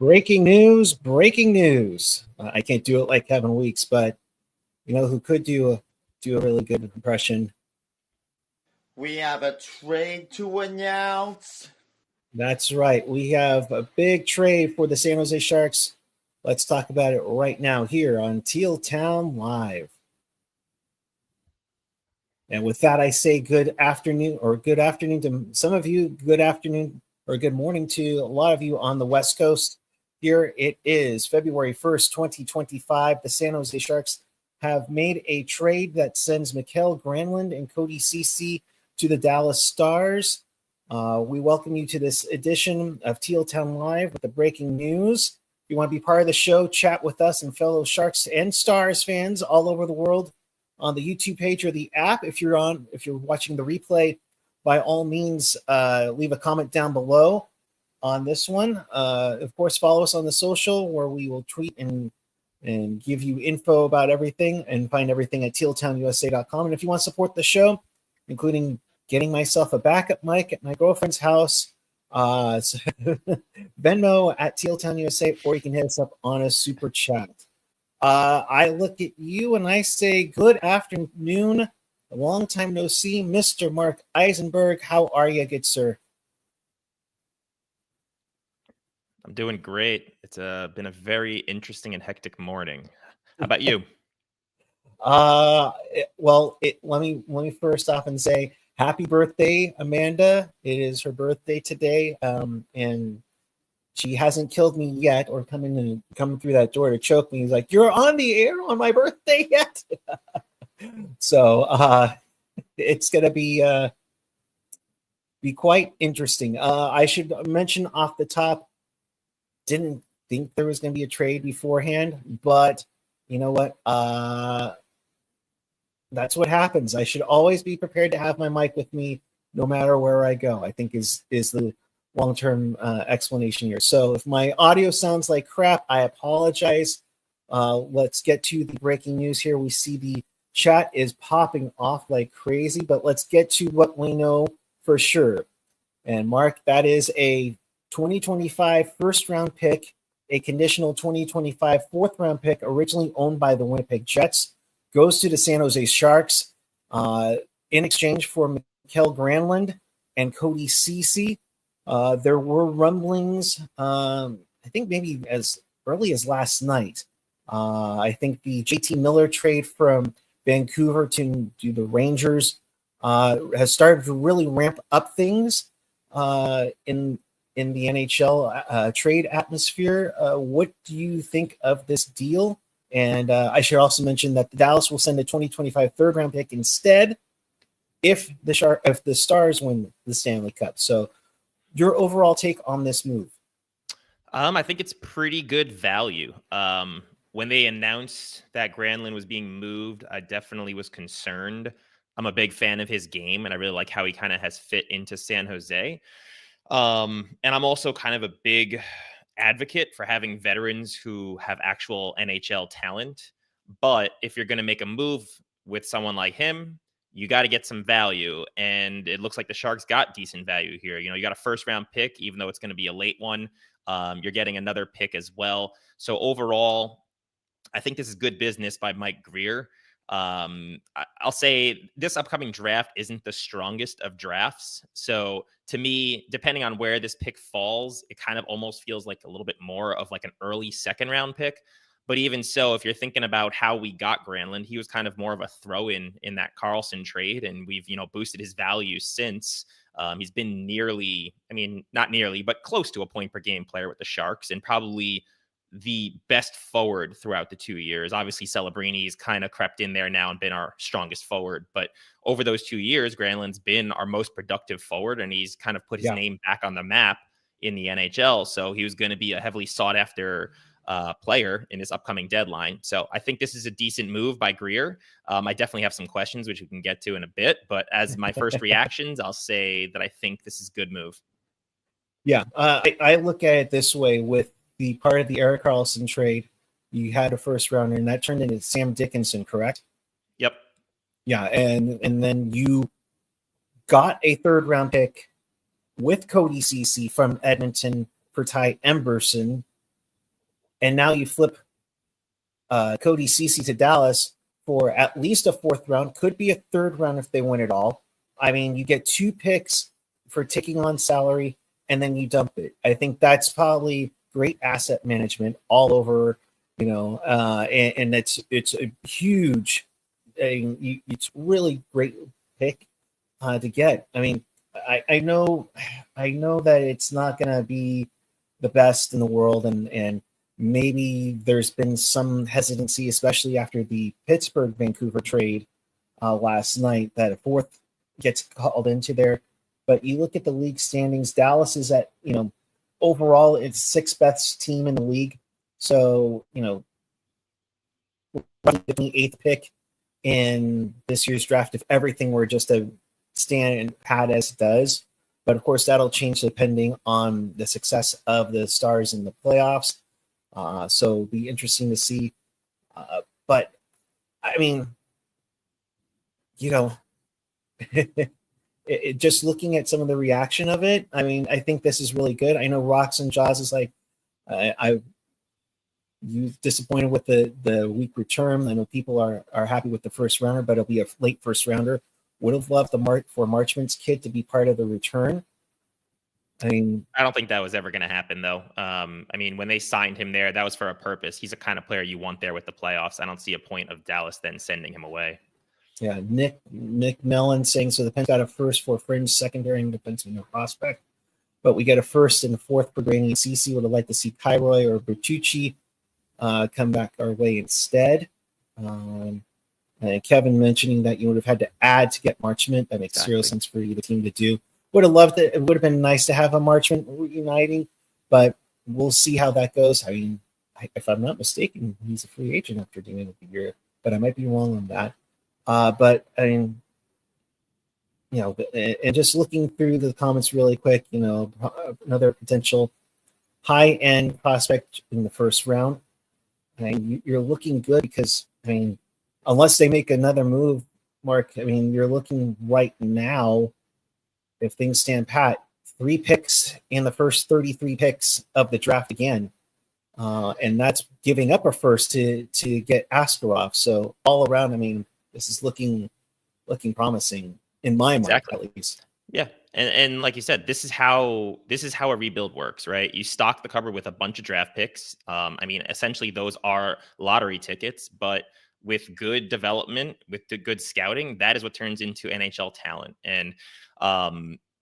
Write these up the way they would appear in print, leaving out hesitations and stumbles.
Breaking news, breaking news. I can't do it like Kevin Weeks, but you know who could do a really good impression? We have a trade to announce. That's right. We have a big trade for the San Jose Sharks. Let's talk about it right now here on Teal Town Live. And with that, I say good afternoon to some of you, good afternoon or good morning to a lot of you on the West Coast. Here it is, February 1st, 2025. The San Jose Sharks have made a trade that sends Mikael, Granlund, and Cody, Ceci to the Dallas Stars. We welcome you to this edition of Teal Town Live with the breaking news. If you want to be part of the show, chat with us and fellow Sharks and Stars fans all over the world on the YouTube page or the app. If you're watching the replay, by all means, leave a comment down below on this one. Of course, follow us on the social where we will tweet and give you info about everything and find everything at tealtownusa.com. And if you want to support the show, including getting myself a backup mic at my girlfriend's house, Venmo at tealtownusa, or you can hit us up on a super chat. I look at you and I say, good afternoon. A long time no see, Mr. Mark Eisenberg. How are you, good sir? I'm doing great. It's been a very interesting and hectic morning. How about you? Let me first off and say happy birthday, Amanda. It is her birthday today, and she hasn't killed me yet or coming through that door to choke me. He's like, you're on the air on my birthday yet? So it's going to be quite interesting. I should mention off the top, didn't think there was going to be a trade beforehand, but you know what? That's what happens. I should always be prepared to have my mic with me no matter where I go, I think is the long-term explanation here. So if my audio sounds like crap, I apologize. Let's get to the breaking news here. We see the chat is popping off like crazy, but let's get to what we know for sure. And Mark, that is a 2025 first-round pick, a conditional 2025 fourth-round pick originally owned by the Winnipeg Jets, goes to the San Jose Sharks in exchange for Mikael Granlund and Cody Ceci. There were rumblings, I think maybe as early as last night. I think the JT Miller trade from Vancouver to the Rangers has started to really ramp up things in the NHL trade atmosphere. What do you think of this deal? And I should also mention that the Dallas will send a 2025 third-round pick instead if the Stars win the Stanley Cup. So your overall take on this move? I think it's pretty good value. When they announced that Granlund was being moved, I definitely was concerned. I'm a big fan of his game, and I really like how he kind of has fit into San Jose. And I'm also kind of a big advocate for having veterans who have actual NHL talent. But if you're going to make a move with someone like him, you got to get some value. And it looks like the Sharks got decent value here. You know, you got a first round pick, even though it's going to be a late one. You're getting another pick as well. So overall, I think this is good business by Mike Grier. I'll say this upcoming draft isn't the strongest of drafts. So to me, depending on where this pick falls, it kind of almost feels like a little bit more of like an early second round pick. But even so, if you're thinking about how we got Granlund, he was kind of more of a throw-in in that Carlson trade, and we've, boosted his value since. He's been not nearly, but close to a point per game player with the Sharks, and probably the best forward throughout the 2 years. Obviously, Celebrini's kind of crept in there now and been our strongest forward. But over those 2 years, Granlund's been our most productive forward, and he's kind of put his name back on the map in the NHL. So he was going to be a heavily sought-after player in this upcoming deadline. So I think this is a decent move by Grier. I definitely have some questions, which we can get to in a bit. But as my first reactions, I'll say that I think this is a good move. Yeah, I look at it this way. With the part of the Erik Karlsson trade, you had a first rounder, and that turned into Sam Dickinson, correct? Yep. Yeah, and then you got a third round pick with Cody Ceci from Edmonton for Ty Emberson. and now you flip Cody, Ceci to Dallas for at least a 4th round, could be a 3rd round if they win it all. I mean, you get 2 picks for taking on salary, and then you dump it. I think that's probably great asset management all over, and it's a huge, it's really great pick to get. I mean, I know that it's not going to be the best in the world, and maybe there's been some hesitancy, especially after the Pittsburgh Vancouver trade last night, that a 4th gets called into there. But you look at the league standings, Dallas is at, overall it's 6th best team in the league. So, the 8th pick in this year's draft if everything were just a stand and pat as it does. But of course, that'll change depending on the success of the Stars in the playoffs. So it'll be interesting to see. But I mean, just looking at some of the reaction of it, I mean, I think this is really good. I know Rocks and Jaws is like, you disappointed with the weak return. I know people are happy with the 1st rounder, but it'll be a late 1st rounder. Would have loved for Marchman's kid to be part of the return. I mean, I don't think that was ever going to happen, though. I mean, when they signed him there, that was for a purpose. He's the kind of player you want there with the playoffs. I don't see a point of Dallas then sending him away. Yeah, Nick Mellon saying, so the Pens got a 1st for fringe secondary and defenseman no prospect, but we get a 1st and a 4th for Granlund and Ceci. Would have liked to see Kairoy or Bertucci come back our way instead. And Kevin mentioning that you would have had to add to get Marchment. That makes zero sense for either team to do. Would have loved it. It would have been nice to have a Marchment reuniting, but we'll see how that goes. I mean, if I'm not mistaken, he's a free agent after the end of the year, but I might be wrong on that. But I mean, and just looking through the comments really quick, another potential high-end prospect in the 1st round. I mean, you're looking good because, I mean, unless they make another move, Mark, I mean, you're looking right now, if things stand pat, 3 picks in the first 33 picks of the draft again. And that's giving up a 1st to get Askarov. So all around, I mean, this is looking promising in my mind, at least. Yeah. And like you said, this is how a rebuild works, right? You stock the cupboard with a bunch of draft picks. I mean, essentially those are lottery tickets, but with good development, with the good scouting, that is what turns into NHL talent. And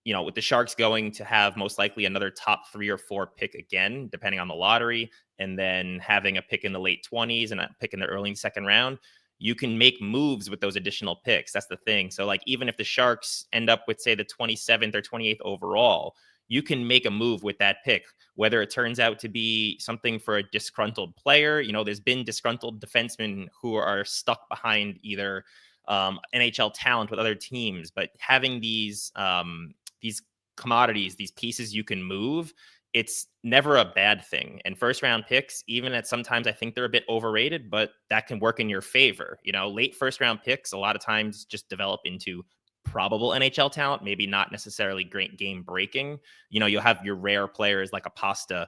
with the Sharks going to have most likely another top 3 or 4 pick again, depending on the lottery, and then having a pick in the late 20s and a pick in the early 2nd round, you can make moves with those additional picks. That's the thing. So like, even if the Sharks end up with, say, the 27th or 28th overall, you can make a move with that pick, whether it turns out to be something for a disgruntled player. There's been disgruntled defensemen who are stuck behind either NHL talent with other teams, but having these commodities, these pieces you can move, it's never a bad thing. And 1st round picks, even at sometimes I think they're a bit overrated, but that can work in your favor. Late 1st round picks a lot of times just develop into probable NHL talent, maybe not necessarily great game breaking. You'll have your rare players like a Pasta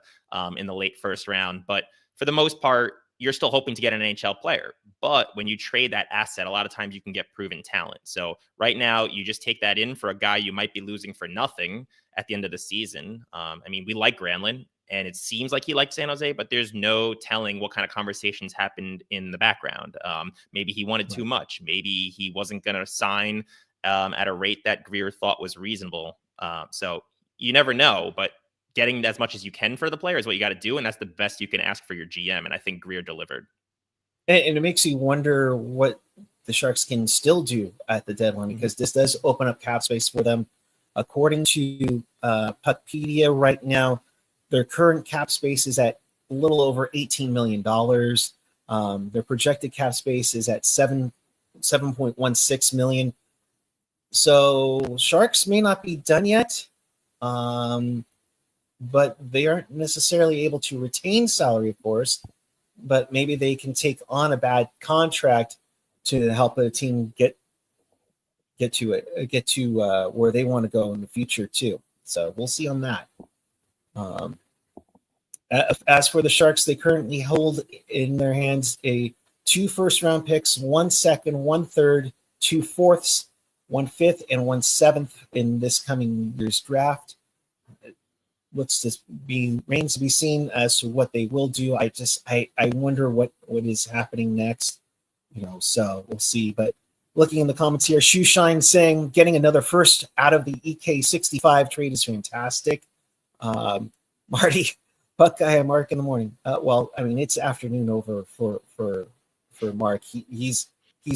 in the late 1st round, but for the most part, you're still hoping to get an NHL player. But when you trade that asset, a lot of times you can get proven talent. So right now, you just take that in for a guy you might be losing for nothing at the end of the season. I mean, we like Granlund, and it seems like he liked San Jose, but there's no telling what kind of conversations happened in the background. Maybe he wanted too much. Maybe he wasn't going to sign at a rate that Greer thought was reasonable. So you never know, but getting as much as you can for the player is what you got to do, and that's the best you can ask for your GM, and I think Greer delivered. And it makes you wonder what the Sharks can still do at the deadline, because this does open up cap space for them. According to Puckpedia right now, their current cap space is at a little over $18 million. Their projected cap space is at $7.16 million. So Sharks may not be done yet, but they aren't necessarily able to retain salary, of course. But maybe they can take on a bad contract to help a team get to where they want to go in the future too. So we'll see on that. As for the Sharks, they currently hold in their hands 2 first-round picks, 1 second, 1 third, 2 fourths, 1 fifth, and 1 seventh in this coming year's draft. Remains to be seen as to what they will do. I wonder what is happening next. So we'll see. But looking in the comments here, Shoeshine saying getting another first out of the EK65 trade is fantastic. Marty, Buckeye and Mark in the morning. It's afternoon over for Mark. He's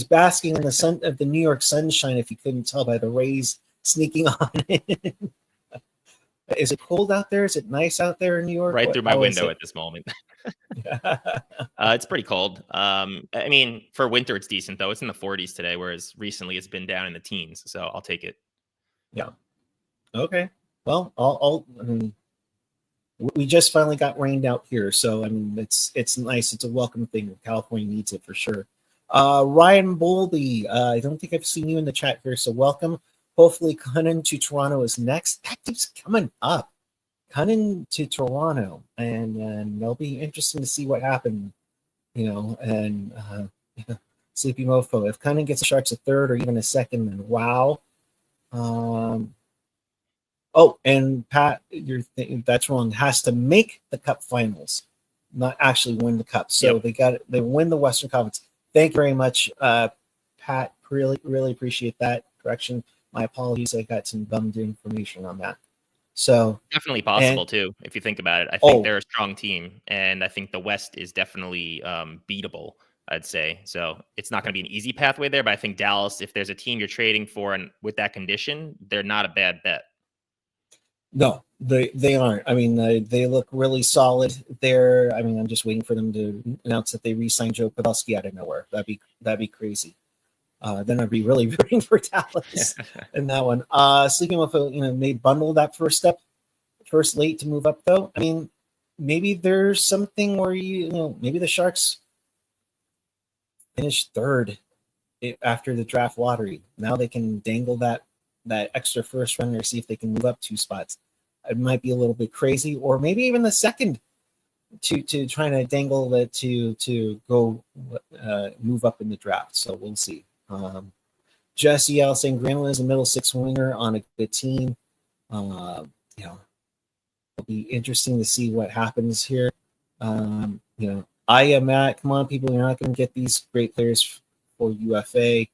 basking in the sun of the New York sunshine, if you couldn't tell by the rays sneaking on in. Is it cold out there? Is it nice out there in New York? Right through my window at this moment. It's pretty cold. For winter, it's decent, though. It's in the 40s today, whereas recently it's been down in the teens. So I'll take it. Yeah. Okay. Well, we just finally got rained out here. So, it's nice. It's a welcome thing. California needs it for sure. Ryan Bowlby, I don't think I've seen you in the chat here. So welcome. Hopefully, Cunnin to Toronto is next. That keeps coming up. Cunnin to Toronto, and it'll be interesting to see what happens. And Sleepy Mofo. If Cunnin gets the Sharks a third or even a second, then wow. And Pat, you're thinking that's wrong. Has to make the Cup Finals, not actually win the Cup. So they win the Western Conference. Thank you very much, Pat. Really appreciate that correction. My apologies. I got some bummed information on that. So definitely possible too, if you think about it. I think they're a strong team, and I think the West is definitely beatable, I'd say. So it's not going to be an easy pathway there, but I think Dallas, if there's a team you're trading for and with that condition, they're not a bad bet. No, they aren't. They look really solid there. I'm just waiting for them to announce that they re-signed Joe Pavelski out of nowhere. That'd be crazy. Then I'd be really rooting for Dallas in that one. Sleeping with made bundle that first late to move up though. Maybe there's something where maybe the Sharks finish third after the draft lottery. Now they can dangle that extra first runner, see if they can move up 2 spots. It might be a little bit crazy, or maybe even the second to trying to dangle that to go move up in the draft. So we'll see. Jesse L saying Granlund is a middle 6 winger on a good team. It'll be interesting to see what happens here. I am at, come on, people, you're not going to get these great players for UFA.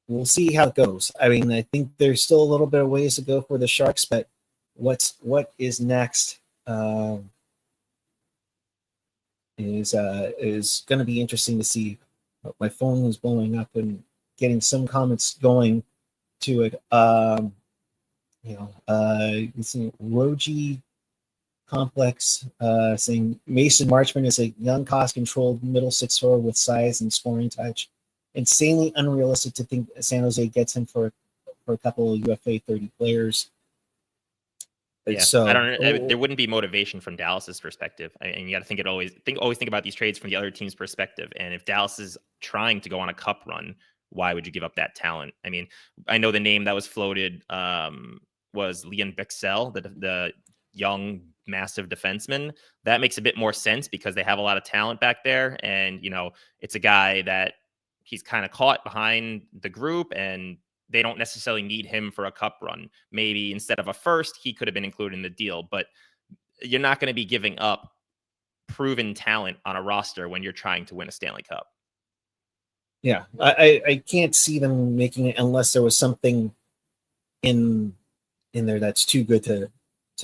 We'll see how it goes. I think there's still a little bit of ways to go for the Sharks, but what is next is going to be interesting to see. My phone was blowing up and getting some comments going to it. Roji Complex saying Mason Marchman is a young, cost-controlled middle 6 forward with size and scoring touch. Insanely unrealistic to think San Jose gets him for a couple of UFA 30 players. Yeah, so I don't know. There wouldn't be motivation from Dallas's perspective, and you got to always think about these trades from the other team's perspective. And if Dallas is trying to go on a cup run, why would you give up that talent? I know the name that was floated was Leon Bexell, the young, massive defenseman. That makes a bit more sense because they have a lot of talent back there, and it's a guy that he's kind of caught behind the group and they don't necessarily need him for a cup run. Maybe instead of a first, he could have been included in the deal, but you're not going to be giving up proven talent on a roster when you're trying to win a Stanley Cup. Yeah, I can't see them making it unless there was something in there that's too good to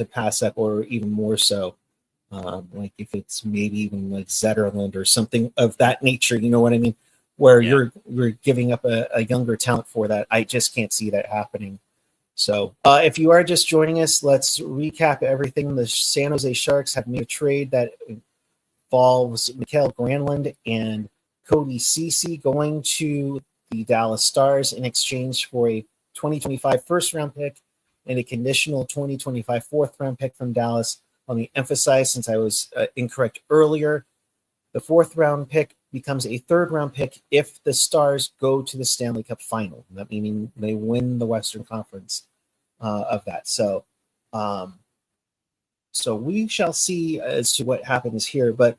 pass up, or even more so. Like if it's maybe even like Zetterlund or something of that nature, you know what I mean? Where you're giving up a younger talent for that. I just can't see that happening. So if you are just joining us, let's recap everything. The San Jose Sharks have made a trade that involves Mikael Granlund and Cody Ceci going to the Dallas Stars in exchange for a 2025 first-round pick and a conditional 2025 fourth-round pick from Dallas. Let me emphasize, since I was incorrect earlier, the fourth-round pick becomes a third-round pick if the Stars go to the Stanley Cup final. That meaning they win the Western Conference of that. So So we shall see as to what happens here. But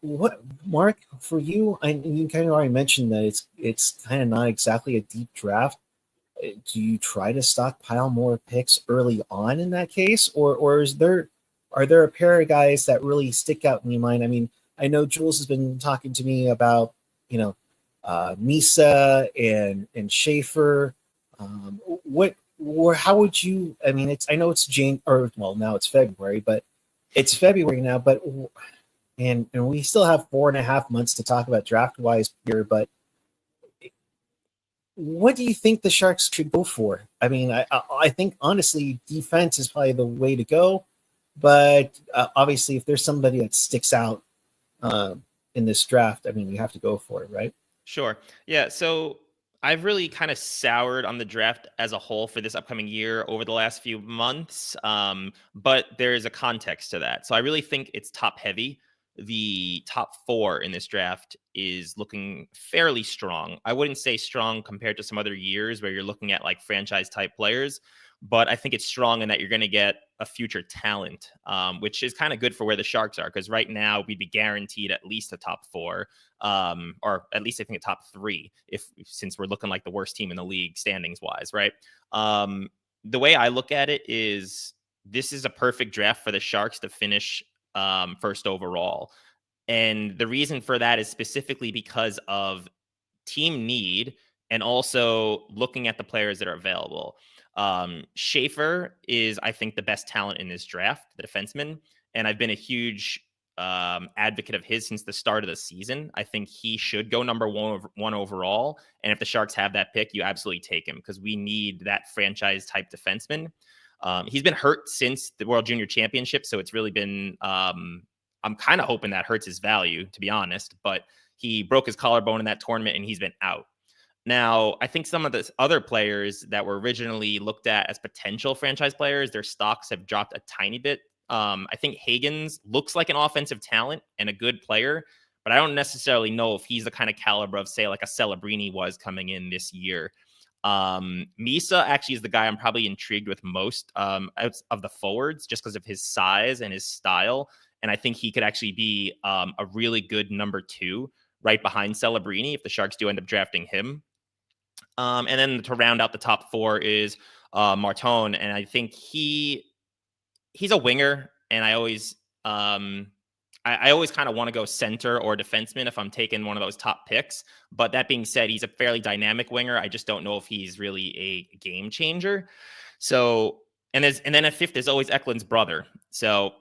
what, Mark, for you, you kind of already mentioned that it's kind of not exactly a deep draft. Do you try to stockpile more picks early on in that case, or are there a pair of guys that really stick out in your mind? I mean, I know Jules has been talking to me about Misa and Schaefer. How would you? I mean, I know it's now it's February, but it's February now. But and we still have 4.5 months to talk about draft wise here, but what do you think the Sharks should go for? I mean, I think honestly, defense is probably the way to go. But obviously, if there's somebody that sticks out in this draft, I mean, you have to go for it, right? Sure. Yeah. So I've really kind of soured on the draft as a whole for this upcoming year over the last few months. But there is a context to that. So I really think it's top heavy. The top 4 in this draft is looking fairly strong. I wouldn't say strong compared to some other years where you're looking at like franchise type players, but I think it's strong in that you're going to get a future talent, which is kind of good for where the Sharks are, because right now we'd be guaranteed at least a top 4, or at least I think a top 3, since we're looking like the worst team in the league standings wise, right? The way I look at it is this is a perfect draft for the Sharks to finish first overall. And the reason for that is specifically because of team need and also looking at the players that are available. Schaefer is, I think, the best talent in this draft, the defenseman. And I've been a huge advocate of his since the start of the season. I think he should go number one overall. And if the Sharks have that pick, you absolutely take him because we need that franchise type defenseman. He's been hurt since the World Junior Championship, so it's really been. I'm kind of hoping that hurts his value, to be honest. But he broke his collarbone in that tournament, and he's been out. Now, I think some of the other players that were originally looked at as potential franchise players, their stocks have dropped a tiny bit. I think Hagens looks like an offensive talent and a good player, but I don't necessarily know if he's the kind of caliber of, say, like a Celebrini was coming in this year. Misa actually is the guy I'm probably intrigued with most out of the forwards, just because of his size and his style. And I think he could actually be a really good number 2 right behind Celebrini if the Sharks do end up drafting him. And then to round out the top 4 is Martin. And I think he's a winger. And I always kind of want to go center or defenseman if I'm taking one of those top picks. But that being said, he's a fairly dynamic winger. I just don't know if he's really a game changer. So, and then at 5th is always Eklund's brother. So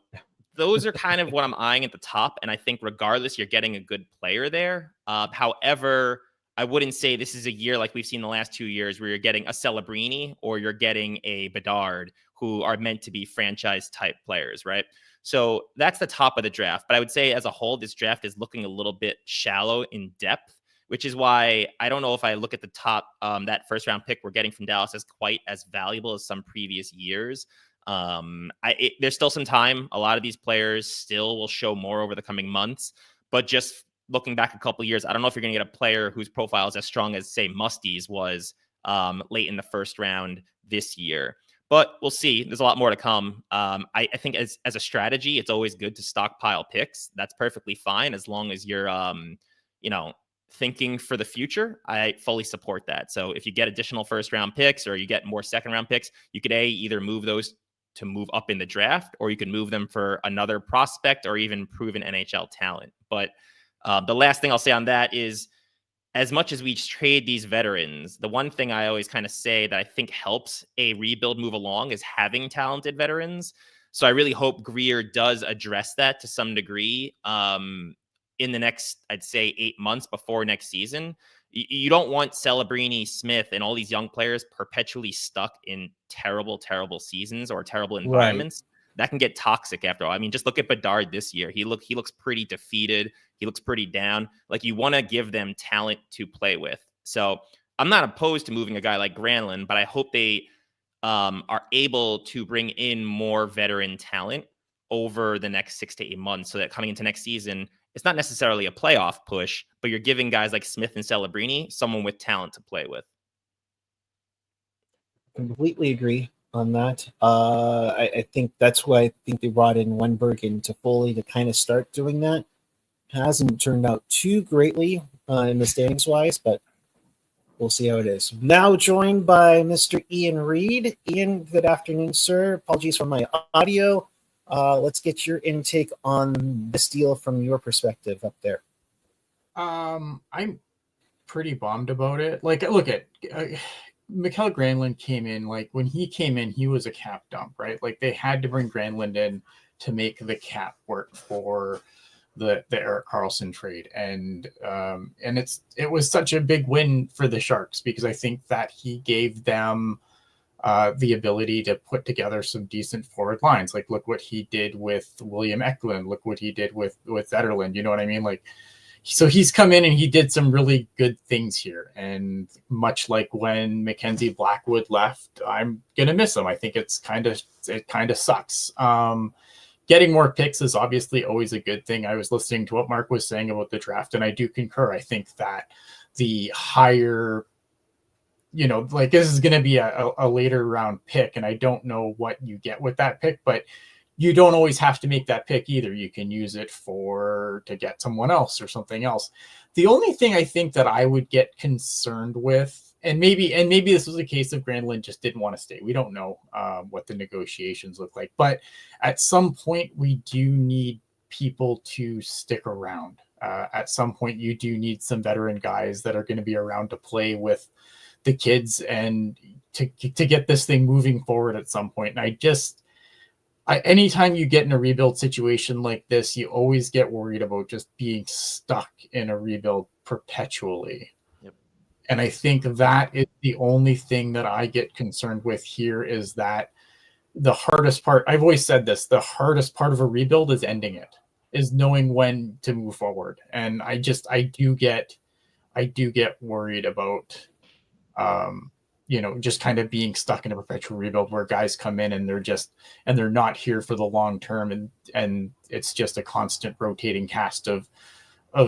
those are kind of what I'm eyeing at the top. And I think regardless, you're getting a good player there. However, I wouldn't say this is a year like we've seen the last 2 years where you're getting a Celebrini or you're getting a Bedard, who are meant to be franchise type players, right? So that's the top of the draft. But I would say as a whole, this draft is looking a little bit shallow in depth, which is why I don't know if I look at the top, that first round pick we're getting from Dallas as quite as valuable as some previous years. There's still some time. A lot of these players still will show more over the coming months, but just looking back a couple of years, I don't know if you're going to get a player whose profile is as strong as, say, Musty's was late in the first round this year. But we'll see. There's a lot more to come. I think as a strategy, it's always good to stockpile picks. That's perfectly fine as long as you're, thinking for the future. I fully support that. So if you get additional first round picks or you get more second round picks, you could either move those to move up in the draft, or you can move them for another prospect or even proven NHL talent. But the last thing I'll say on that is, as much as we trade these veterans, the one thing I always kind of say that I think helps a rebuild move along is having talented veterans. So I really hope Greer does address that to some degree in the next, I'd say, 8 months before next season. You don't want Celebrini, Smith, and all these young players perpetually stuck in terrible, terrible seasons or terrible environments. Right. That can get toxic after all. I mean, just look at Bedard this year. He looks pretty defeated. He looks pretty down. Like, you want to give them talent to play with. So I'm not opposed to moving a guy like Granlund, but I hope they are able to bring in more veteran talent over the next 6 to 8 months so that coming into next season, it's not necessarily a playoff push, but you're giving guys like Smith and Celebrini someone with talent to play with. Completely agree. on that. I think that's why I think they brought in Wenberg and Toffoli to kind of start doing that. Hasn't turned out too greatly in the standings wise, but we'll see how it is. Now joined by Mr. Ian Reed. Ian, good afternoon, sir. Apologies for my audio. Let's get your intake on this deal from your perspective up there. I'm pretty bummed about it. Like, look at Mikael Granlund came in. Like, when he came in, he was a cap dump, right? Like, they had to bring Granlund in to make the cap work for the Erik Karlsson trade, and it was such a big win for the Sharks because I think that he gave them the ability to put together some decent forward lines. Like, look what he did with William Eklund. Look what he did with Zetterlund. You know what I mean? Like, so he's come in and he did some really good things here. And much like when Mackenzie Blackwood left, I'm gonna miss him. I think it kind of sucks. Getting more picks is obviously always a good thing. I was listening to what Mark was saying about the draft, and I do concur. I think that the higher, like, this is going to be a later round pick, and I don't know what you get with that pick, but you don't always have to make that pick either. You can use it to get someone else or something else. The only thing I think that I would get concerned with, and maybe this was a case of Granlund just didn't want to stay. We don't know what the negotiations look like, but at some point we do need people to stick around. At some point you do need some veteran guys that are going to be around to play with the kids and to get this thing moving forward at some point. And anytime you get in a rebuild situation like this, you always get worried about just being stuck in a rebuild perpetually. Yep. And I think that is the only thing that I get concerned with here, is that the hardest part, I've always said this, the hardest part of a rebuild is ending it, is knowing when to move forward. And I do get worried about, just kind of being stuck in a perpetual rebuild where guys come in and they're not here for the long term, and it's just a constant rotating cast of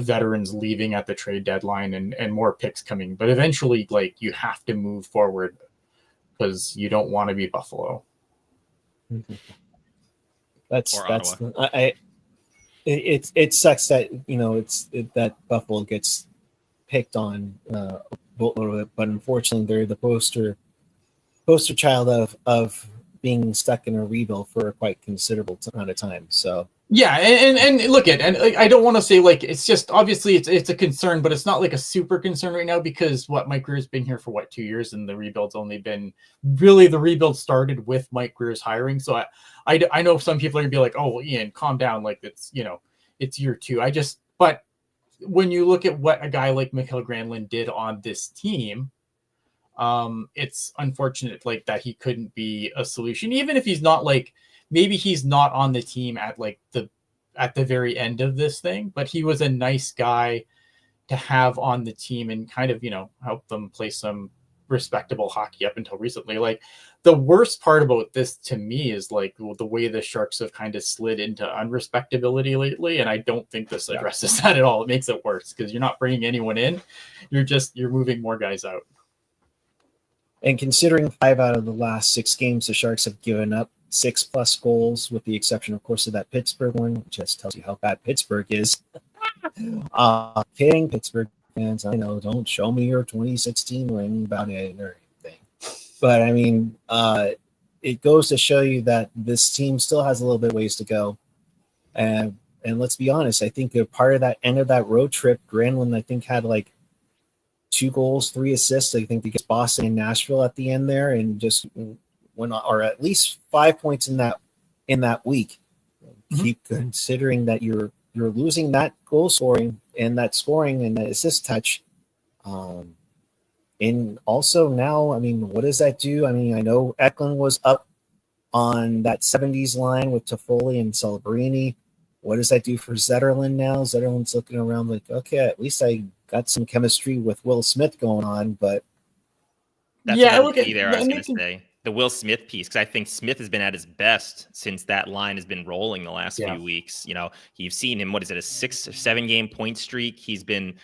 veterans leaving at the trade deadline and more picks coming. But eventually, like, you have to move forward because you don't want to be Buffalo. It sucks that that Buffalo gets picked on but unfortunately they're the poster child of being stuck in a rebuild for a quite considerable amount of time. So yeah, and look at, and I don't want to say, like, it's just obviously it's a concern, but it's not like a super concern right now, because Mike Greer's been here for 2 years, and the rebuild started with Mike Greer's hiring. So I know some people are gonna be like, oh, well, Ian, calm down, like, it's year 2. But when you look at what a guy like Mikael Granlund did on this team, it's unfortunate, like, that he couldn't be a solution, even if he's not, like, maybe he's not on the team at the very end of this thing, but he was a nice guy to have on the team and kind of, help them play some respectable hockey up until recently. Like, the worst part about this to me is, like, the way the Sharks have kind of slid into unrespectability lately, and I don't think this addresses that at all. It makes it worse because you're not bringing anyone in, you're moving more guys out. And considering 5 out of the last 6 games the Sharks have given up 6+ goals, with the exception, of course, of that Pittsburgh one, which just tells you how bad Pittsburgh is. Kidding, Pittsburgh fans. I know, don't show me your 2016 ring about it or anything. But I mean, it goes to show you that this team still has a little bit of ways to go. And let's be honest, I think a part of that end of that road trip, Granlund, I think, had like 2 goals, 3 assists. I think against Boston and Nashville at the end there, and just went on, or at least 5 points in that week. Mm-hmm. Keep considering that you're losing that goal scoring and that scoring and that assist touch. And also now, I mean, what does that do? I mean, I know Eklund was up on that 70s line with Toffoli and Celebrini. What does that do for Zetterlund now? Zetterlund's looking around like, okay, at least I got some chemistry with Will Smith going on, but that's another key there. I was going to say the Will Smith piece, because I think Smith has been at his best since that line has been rolling the last few weeks. You've seen him. What is it, a 6 or 7 game point streak? He's been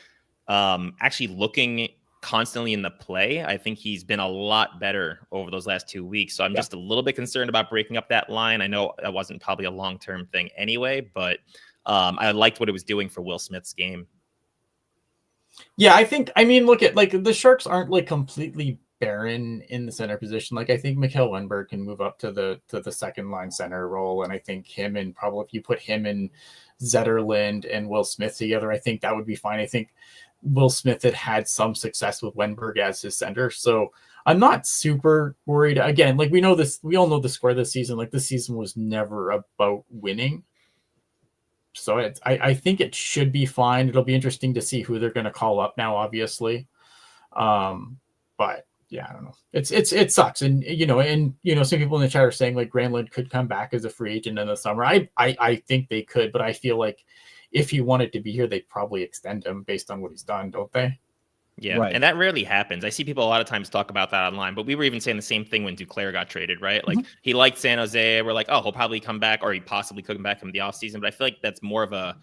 actually looking constantly in the play. I think he's been a lot better over those last 2 weeks. So I'm just a little bit concerned about breaking up that line. I know that wasn't probably a long-term thing anyway, but I liked what it was doing for Will Smith's game. Yeah, I mean, look at like the Sharks aren't like completely barren in the center position. Like I think Mikael Wenberg can move up to the second line center role, and I think him and probably if you put him and Zetterlund and Will Smith together, I think that would be fine. I think Will Smith had some success with Wenberg as his center, so I'm not super worried. Again, like we all know the score this season. Like this season was never about winning. So I think it should be fine. It'll be interesting to see who they're going to call up now, obviously. But yeah, I don't know. It sucks. And, some people in the chat are saying like Granlund could come back as a free agent in the summer. I think they could, but I feel like if he wanted to be here, they'd probably extend him based on what he's done, don't they? Yeah, right. And that rarely happens. I see people a lot of times talk about that online, but we were even saying the same thing when Duclair got traded, right? Like he liked San Jose. We're like, oh, he'll probably come back, or he possibly could come back from the offseason. But I feel like that's more of a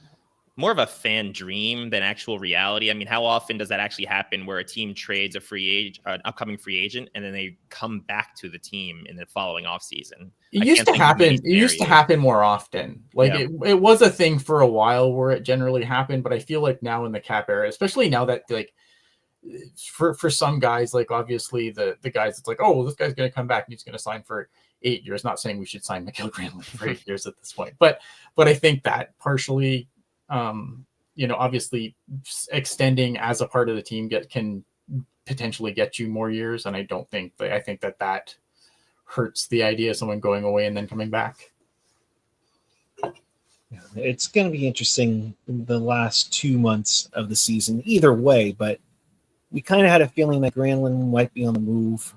fan dream than actual reality. I mean, how often does that actually happen where a team trades an upcoming free agent, and then they come back to the team in the following offseason? It used to happen. It used to happen more often. Like it was a thing for a while where it generally happened, but I feel like now in the cap era, especially now that like for some guys, like obviously the guys, it's like, oh, well, this guy's going to come back and he's going to sign for 8 years. Not saying we should sign Mikael Granlund for 8 years at this point, but I think that partially, obviously extending as a part of the team can potentially get you more years. And I think that hurts the idea of someone going away and then coming back. Yeah, it's going to be interesting the last 2 months of the season either way, but we kind of had a feeling that Granlund might be on the move.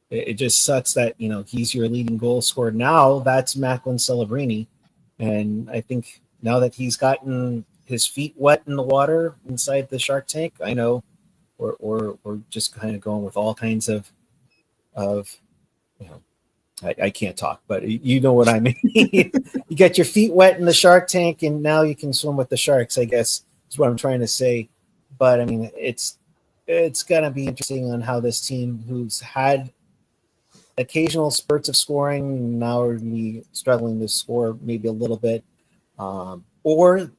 It just sucks that, he's your leading goal scorer. Now that's Macklin Celebrini. And I think now that he's gotten his feet wet in the water inside the Shark Tank, I know we're just kind of going with all kinds of I can't talk, but you know what I mean. You get your feet wet in the Shark Tank and now you can swim with the sharks, I guess is what I'm trying to say. But I mean, it's going to be interesting on how this team, who's had occasional spurts of scoring, now are struggling to score maybe a little bit, or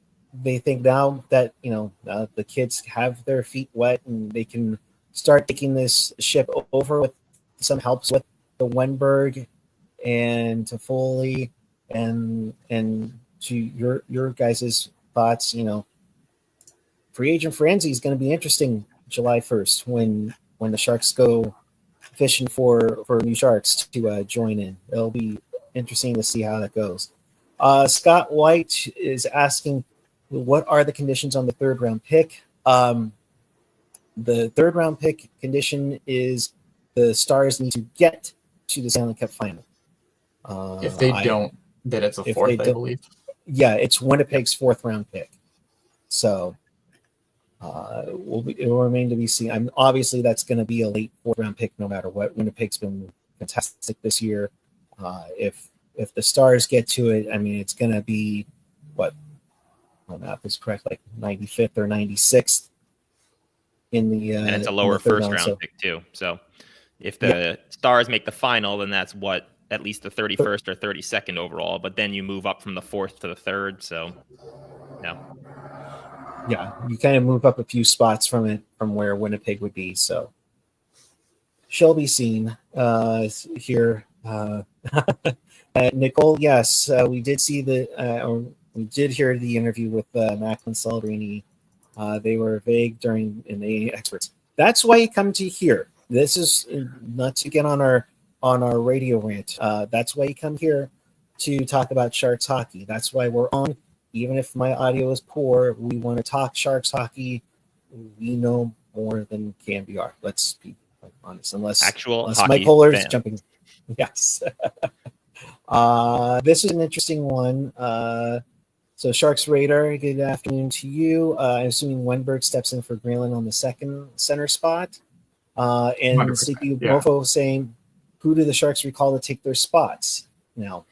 they think now that the kids have their feet wet and they can start taking this ship over with some helps with the Wenberg and Toffoli and to your guys' thoughts, free agent frenzy is going to be interesting July 1st when the Sharks go fishing for new Sharks to join in. It'll be interesting to see how that goes. Scott White is asking, what are the conditions on the third round pick? The third round pick condition is the Stars need to get to the Stanley Cup final. If they don't, then it's a fourth, I believe. Yeah, it's Winnipeg's fourth round pick. So it will remain to be seen. Obviously, that's going to be a late fourth round pick no matter what. Winnipeg's been fantastic this year. If the Stars get to it, I mean, it's going to be what? My math is correct, like 95th or 96th in the. And it's a lower first round pick too. So if the Stars make the final, then that's at least the 31st or 32nd overall. But then you move up from the fourth to the third. So no. Yeah, you kind of move up a few spots from where Winnipeg would be. So shall be seen here. Nicole, yes, we did see we did hear the interview with Macklin Celebrini. They were vague in the experts. That's why you come to here. This is not to get on our radio rant. That's why you come here to talk about Sharks hockey. That's why we're on. Even if my audio is poor, we want to talk Sharks hockey. We know more than KMBR. Let's be honest. Unless Mike Kohler is jumping. Yes. This is an interesting one. So Sharks Radar, good afternoon to you. I'm assuming Wenberg steps in for Granlund on the second center spot. And Sleepy Mofo saying, who do the Sharks recall to take their spots now?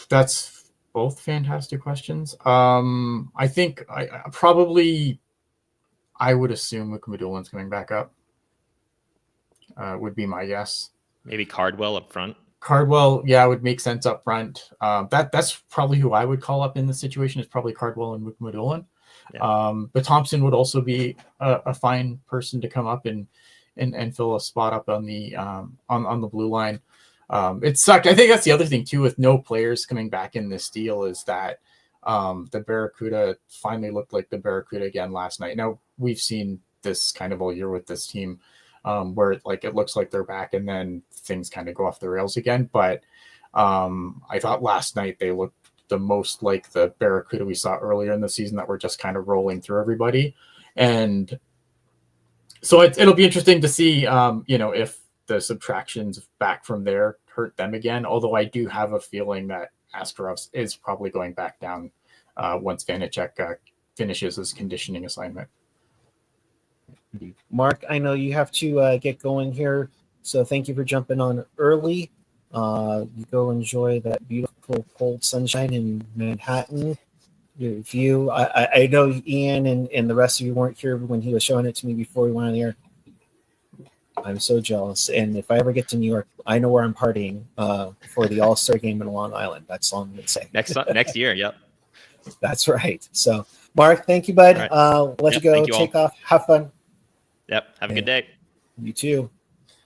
That's both fantastic questions. I think I would assume Mudulin's coming back up. Would be my guess. Maybe Cardwell up front. Cardwell, yeah, would make sense up front. That's probably who I would call up in this situation. Is probably Cardwell and Mudulin. Yeah. But Thompson would also be a fine person to come up and fill a spot up on the on the blue line. It sucked. I think that's the other thing too, with no players coming back in this deal, is that the Barracuda finally looked like the Barracuda again last night. Now we've seen this kind of all year with this team, where it looks like they're back and then things kind of go off the rails again. But I thought last night they looked the most like the Barracuda we saw earlier in the season, that were just kind of rolling through everybody. And so it'll be interesting to see, if the subtractions back from there hurt them again. Although I do have a feeling that Astarov's is probably going back down once Vanacek finishes his conditioning assignment. Mark, I know you have to get going here, so thank you for jumping on early. You go enjoy that beautiful cold sunshine in Manhattan. Your view. I know Ian and the rest of you weren't here when he was showing it to me before we went on the air. I'm so jealous. And if I ever get to New York, I know where I'm partying for the All-Star game in Long Island. That's all I'm going to say. Next year, yep. That's right. So, Mark, thank you, bud. Right. Let you go. Take off. Have fun. Yep. Have a good day. You too.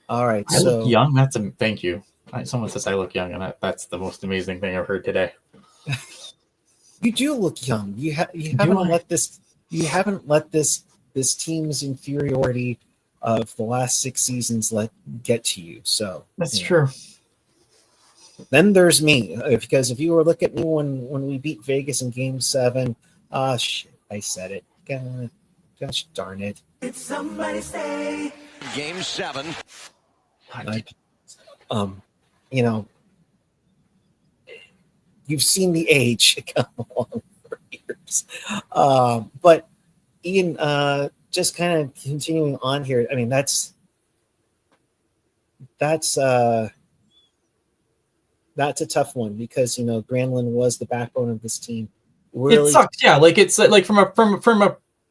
All right. I look young. Thank you. Someone says I look young, and that's the most amazing thing I've heard today. You do look young. You haven't let this team's inferiority of the last 6 seasons get to you. So that's true. Then there's me. Because if you were looking at me when we beat Vegas in Game 7, shit, I said it. Gosh darn it. Did somebody say Game 7? You've seen the age come along for years. But Ian, just kind of continuing on here. I mean, that's a tough one, because Granlund was the backbone of this team. Really, it sucks. Yeah, it's like from a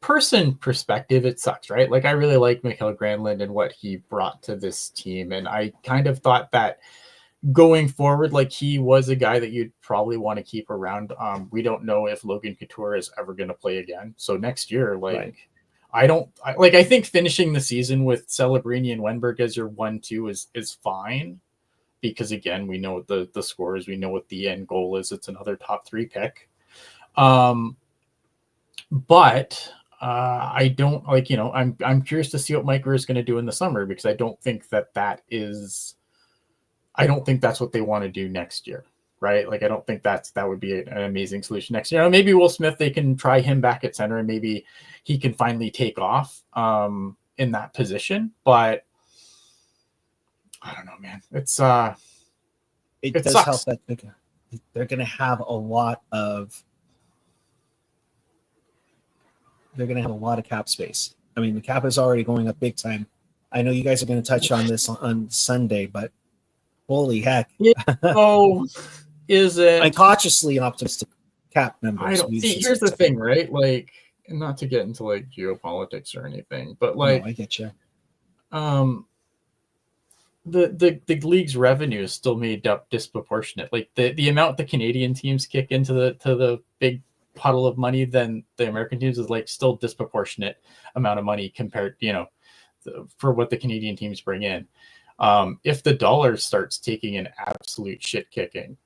person perspective, it sucks, right? I really like Mikael Granlund and what he brought to this team, and I kind of thought that going forward, he was a guy that you'd probably want to keep around. We don't know if Logan Couture is ever going to play again. So next year, right. I think finishing the season with Celebrini and Wenberg as your 1-2 is fine, because again, we know the scores, we know what the end goal is. It's another top 3 pick. But I don't I'm curious to see what Mike Grier is going to do in the summer, because I don't think that's what they want to do next year, right? I don't think that would be an amazing solution next year. Maybe Will Smith, they can try him back at center, and maybe he can finally take off in that position. But I don't know, man. It does sucks. help that they're going to have a lot of cap space. I mean, the cap is already going up big time. I know you guys are going to touch on this on Sunday, but holy heck. Oh, is it? I'm cautiously optimistic cap members. I don't see. Here's the thing, right? Not to get into geopolitics or anything, but no, I get you. The league's revenue is still made up disproportionate. The amount the Canadian teams kick into the big puddle of money than the American teams is still disproportionate amount of money compared, for what the Canadian teams bring in. If the dollar starts taking an absolute shit kicking,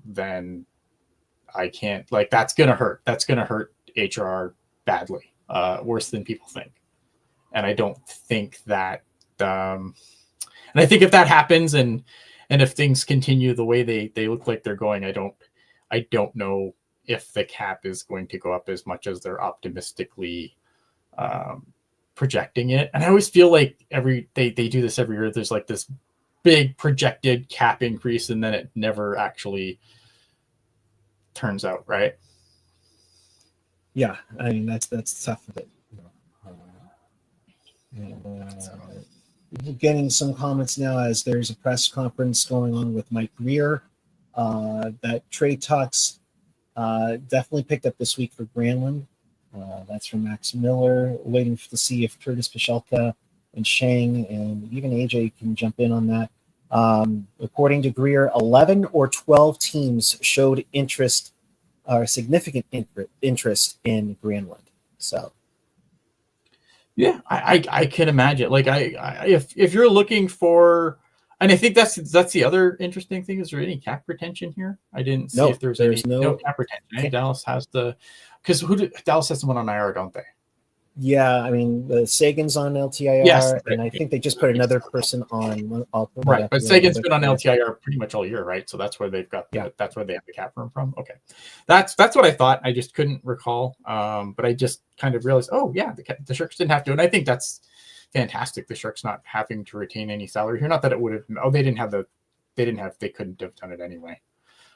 then I can't, that's going to hurt. That's going to hurt HR badly, worse than people think. And I don't think that, and I think if that happens and if things continue the way they look like they're going, I don't know if the cap is going to go up as much as they're optimistically projecting it. And I always feel like they do this every year. There's this big projected cap increase, and then it never actually turns out right. Yeah, I mean that's tough of it. Getting some comments now as there's a press conference going on with Mike Grier. that trade talks definitely picked up this week for Granlund. That's from Max Miller, waiting to see if Curtis Pichelka and Shang and even AJ can jump in on that. According to Greer, 11 or 12 teams showed interest or significant interest in Granlund. So, yeah, I can imagine. Like if you're looking for, and I think that's the other interesting thing. Is there any cap retention here? I didn't see if there's no cap retention. Right? Dallas has because Dallas has someone on IR, don't they? Yeah, I mean the Sagan's on LTIR, yes, right. And I think they just put another person on. Right, but Sagan's been on LTIR pretty much all year, right? So that's where they've got that's where they have the cap room from. Okay, that's what I thought. I just couldn't recall, but I just kind of realized, oh yeah, the Sharks didn't have to, and I think that's fantastic. The Sharks not having to retain any salary here. Not that it would have. Oh, they couldn't have done it anyway.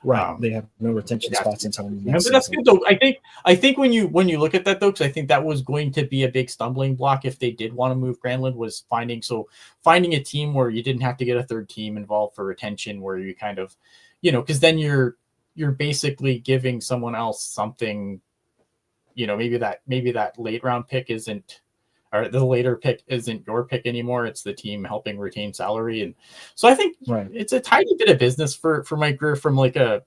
Right, they have no retention spots until next but that's season. good though. I think when you look at that though, because I think that was going to be a big stumbling block if they did want to move Granlund, was finding a team where you didn't have to get a third team involved for retention, where you kind of, because then you're basically giving someone else something, maybe that late round pick isn't. Or the later pick isn't your pick anymore. It's the team helping retain salary. And so I think it's a tiny bit of business for Mike Grier from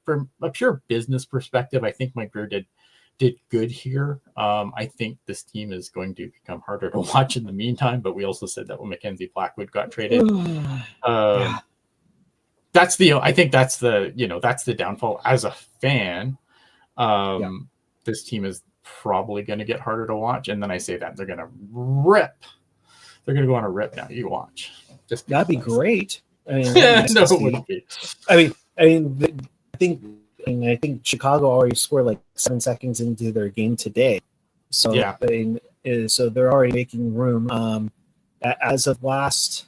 from a pure business perspective. I think Mike Grier did good here. I think this team is going to become harder to watch in the meantime, but we also said that when Mackenzie Blackwood got traded. That's the downfall as a fan. This team is probably going to get harder to watch, and then I say that they're going to go on a rip now. You watch. That'd be great. I mean, no, it wouldn't be. I think Chicago already scored like 7 seconds into their game today. So so they're already making room. As of last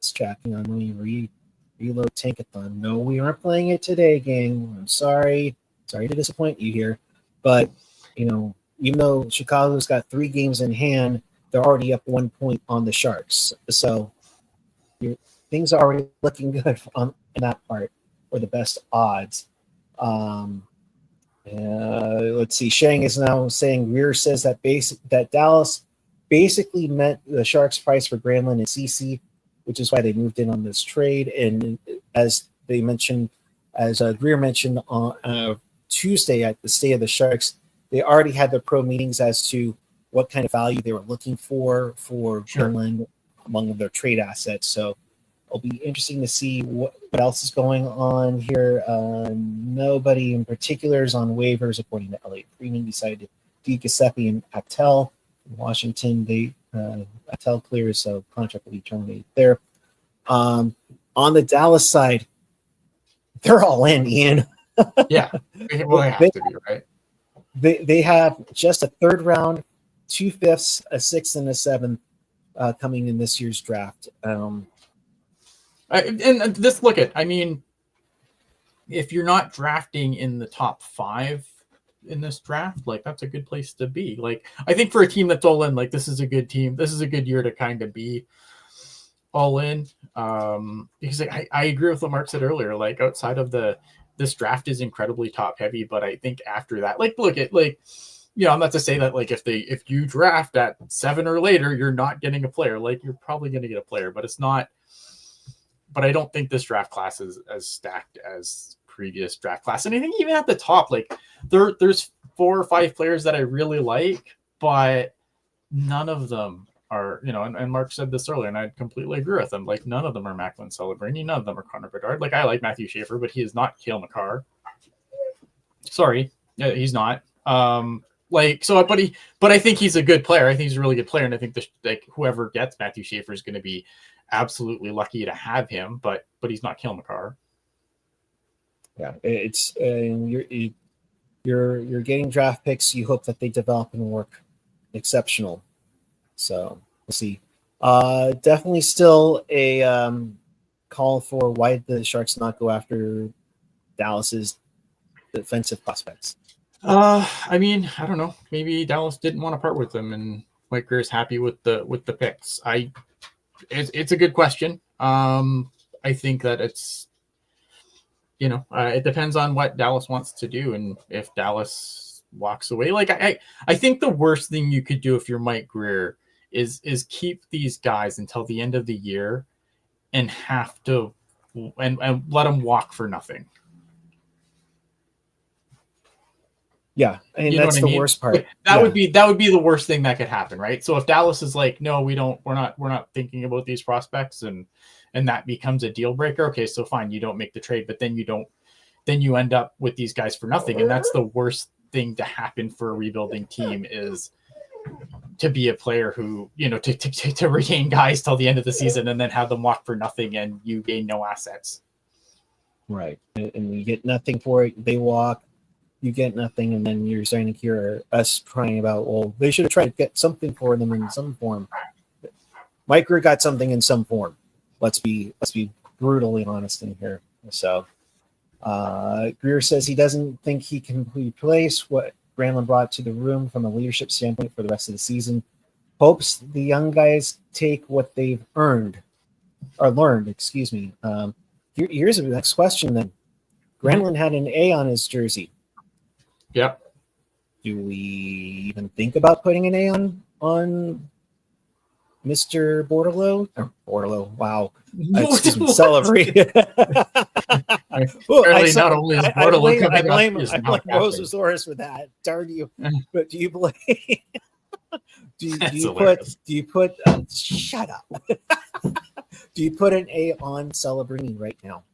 check, let me reload Tankathon. No, we aren't playing it today, gang. I'm sorry to disappoint you here. But, even though Chicago's got 3 games in hand, they're already up 1 point on the Sharks. So things are already looking good in that part for the best odds. Let's see. Shang is now saying Greer says that Dallas basically met the Sharks' price for Granlund and Ceci, which is why they moved in on this trade. And as they mentioned, as Greer mentioned on Tuesday at the State of the Sharks, they already had their pro meetings as to what kind of value they were looking for Granlund among their trade assets. So it'll be interesting to see what else is going on here. Nobody in particular is on waivers, according to Elliot Freeman. Decided to Giuseppe and Actel. In Washington, Actel clears, so contract will be terminated there. On the Dallas side, they're all in, Ian. Yeah, well, they have to be, right? They have just a 3rd round, 2 5ths, a 6th, and a 7th coming in this year's draft. And this, look at, I mean, if you're not drafting in the top 5 in this draft, like, that's a good place to be. Like, I think for a team that's all in, like, this is a good team. This is a good year to kind of be all in. Because I agree with what Mark said earlier. Like, outside of this draft is incredibly top heavy, but I think after that, like, look at, like, I'm not to say that, like, if you draft at 7 or later, you're not getting a player. Like, you're probably going to get a player, but it's not. But I don't think this draft class is as stacked as previous draft class. And I think even at the top, like, there's 4 or 5 players that I really like, but none of them are, and Mark said this earlier, and I completely agree with him. Like, none of them are Macklin Celebrini. None of them are Connor Bedard. Like, I like Matthew Schaefer, but he is not Cale Makar. Sorry. Yeah, he's not. But I think he's a good player. I think he's a really good player. And I think whoever gets Matthew Schaefer is going to be absolutely lucky to have him, but he's not Cale Makar. Yeah. It's, you're getting draft picks. You hope that they develop and work exceptional. So we'll see. Definitely still a call for why the Sharks not go after Dallas's defensive prospects. I mean, I don't know. Maybe Dallas didn't want to part with them, and Mike Greer is happy with the picks. It's a good question. I think that it depends on what Dallas wants to do, and if Dallas walks away, like I think the worst thing you could do if you're Mike Grier is keep these guys until the end of the year and have to and let them walk for nothing. Yeah, I mean, You know that's what I the mean? worst part. Like, that would be the worst thing that could happen, right? So if Dallas is like, no, we're not thinking about these prospects, and that becomes a deal breaker. Okay, so fine, you don't make the trade, but then you end up with these guys for nothing, and that's the worst thing to happen for a rebuilding team, is to be a player who, to retain guys till the end of the season and then have them walk for nothing and you gain no assets. Right, and you get nothing for it. They walk. You get nothing, and then you're starting to hear us crying about, well, they should have tried to get something for them in some form. Mike Grier got something in some form. Let's be brutally honest in here. So Grier says he doesn't think he can replace what Granlund brought to the room from a leadership standpoint for the rest of the season. Hopes the young guys take what they've learned. Excuse me. Here's the next question then. Granlund had an A on his jersey. Yep. Do we even think about putting an A on Mr. Bordelot? Wow. Excuse me, Celery. I blame Mosasaurus for that. Darn you. But do you blame do you put shut up. Do you put an A on Celebrini right now?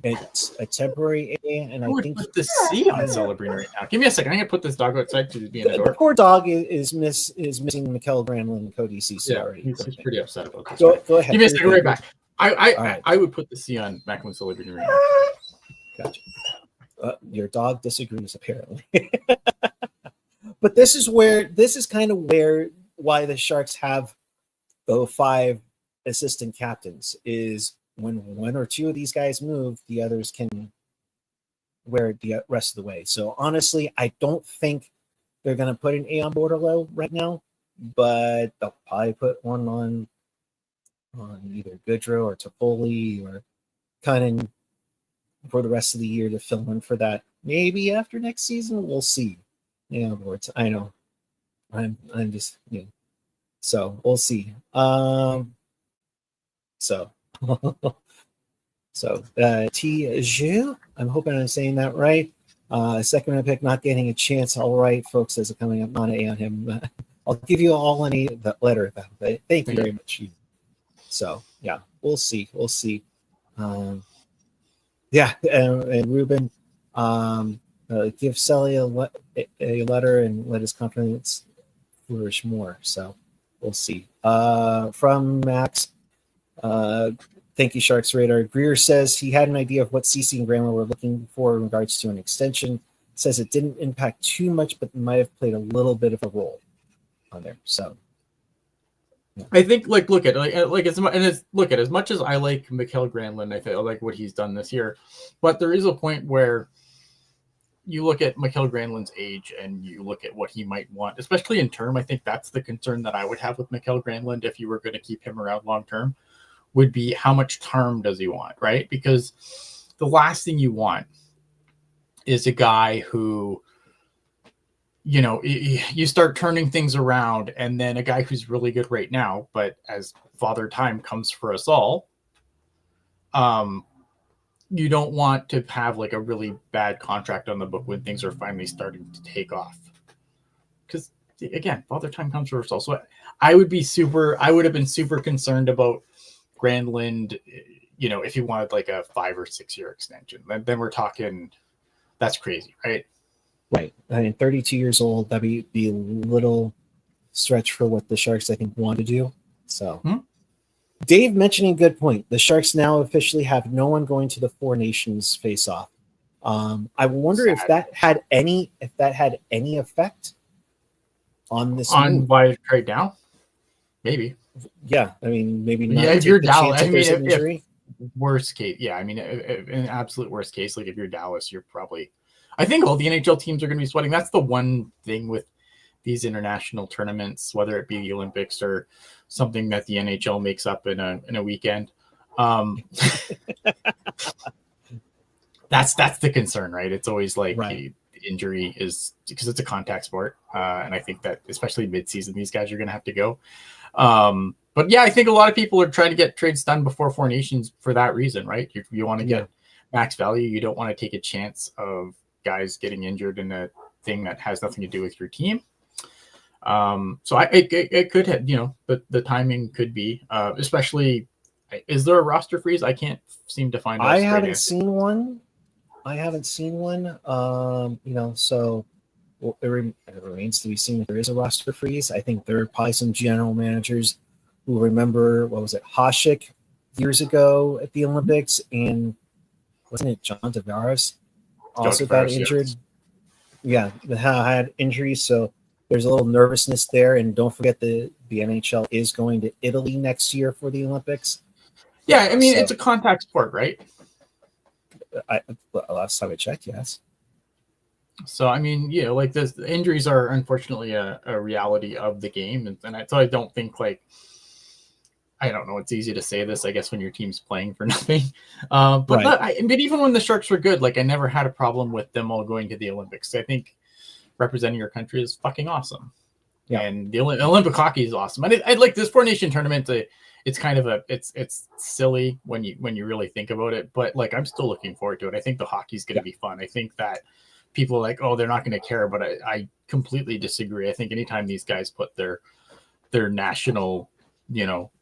It's a temporary A, and I think put the C on Celebrini right now. Give me a second. I'm gonna put this dog outside to be in the door. The poor dog is missing Mikael Granlund and Cody Ceci already. He's pretty upset about this. Go ahead. Give me a second. Right back. I would put the C on Macklin Celebrini right now. Gotcha. Your dog disagrees apparently. But this is kind of why the Sharks have the 5 assistant captains, is when one or two of these guys move, the others can wear it the rest of the way. So honestly, I don't think they're going to put an A on Bordelot right now, but they'll probably put one on either Goodrow or Toffoli or Cunning for the rest of the year to fill in for that. Maybe after next season, we'll see. Yeah, Lord, I know. I'm just, so we'll see. Teal, I'm hoping I'm saying that right. Second round pick, not getting a chance. All right, folks, as a coming up, not an A on him. I'll give you all an A the letter of that. Thank you very much. So yeah, we'll see. And Ruben, give Sully a letter and let his confidence flourish more. So we'll see. From Max, thank you, Sharks Radar. Grier says he had an idea of what Ceci and Granlund were looking for in regards to an extension. Says it didn't impact too much, but might have played a little bit of a role on there. So yeah. I think as much as I like Mikael Granlund, I think I like what he's done this year, but there is a point where you look at Mikael Granlund's age and you look at what he might want, especially in term. I think that's the concern that I would have with Mikael Granlund if you were going to keep him around long term, would be how much term does he want, right? Because the last thing you want is a guy who, you start turning things around, and then a guy who's really good right now, but as Father Time comes for us all, you don't want to have like a really bad contract on the book when things are finally starting to take off. Because again, Father Time comes for us all. So I would have been super concerned about Granlund, if he wanted like a 5 or 6 year extension. Then we're talking, that's crazy, right? Right. I mean, 32 years old, that'd be a little stretch for what the Sharks, I think, want to do. So, Dave mentioning a good point. The Sharks now officially have no one going to the Four Nations face-off. I wonder if that had any effect on this on why trade down. Maybe. Yeah, I mean, maybe not. Yeah, if you're Dallas, if worst case, yeah, I mean, in absolute worst case, like if you're Dallas, you're probably. I think all the NHL teams are going to be sweating. That's the one thing with these international tournaments, whether it be the Olympics or something that the NHL makes up in a weekend. That That's the concern, right? It's always like Right. injury is because it's a contact sport, and I think that especially mid-season, these guys are going to have to go. But yeah, I think a lot of people are trying to get trades done before Four Nations for that reason, right? You want to get max value. You don't want to take a chance of guys getting injured in a thing that has nothing to do with your team. So it could have, the timing could be, especially, is there a roster freeze? I can't seem to find. I haven't seen one. So it remains to be seen if there is a roster freeze. I think there are probably some general managers who remember, what was it, Hasek years ago at the Olympics, and wasn't it John Tavares also got injured? Yes. Yeah, had injuries, so there's a little nervousness there. And don't forget the NHL is going to Italy next year for the Olympics. Yeah, I mean, it's a contact sport, right? Last time I checked, yes. So, I mean, like this, injuries are unfortunately a reality of the game. And so I don't think, like, I don't know, it's easy to say this, I guess, when your team's playing for nothing. But even when the Sharks were good, like, I never had a problem with them all going to the Olympics. I think representing your country is fucking awesome. Yeah. And the Olympic hockey is awesome. And I like this Four Nation tournament. It's kind of it's silly when you really think about it, but like, I'm still looking forward to it. I think the hockey's going to be fun. I think that people are like, oh, they're not going to care, but I completely disagree. I think anytime these guys put their national,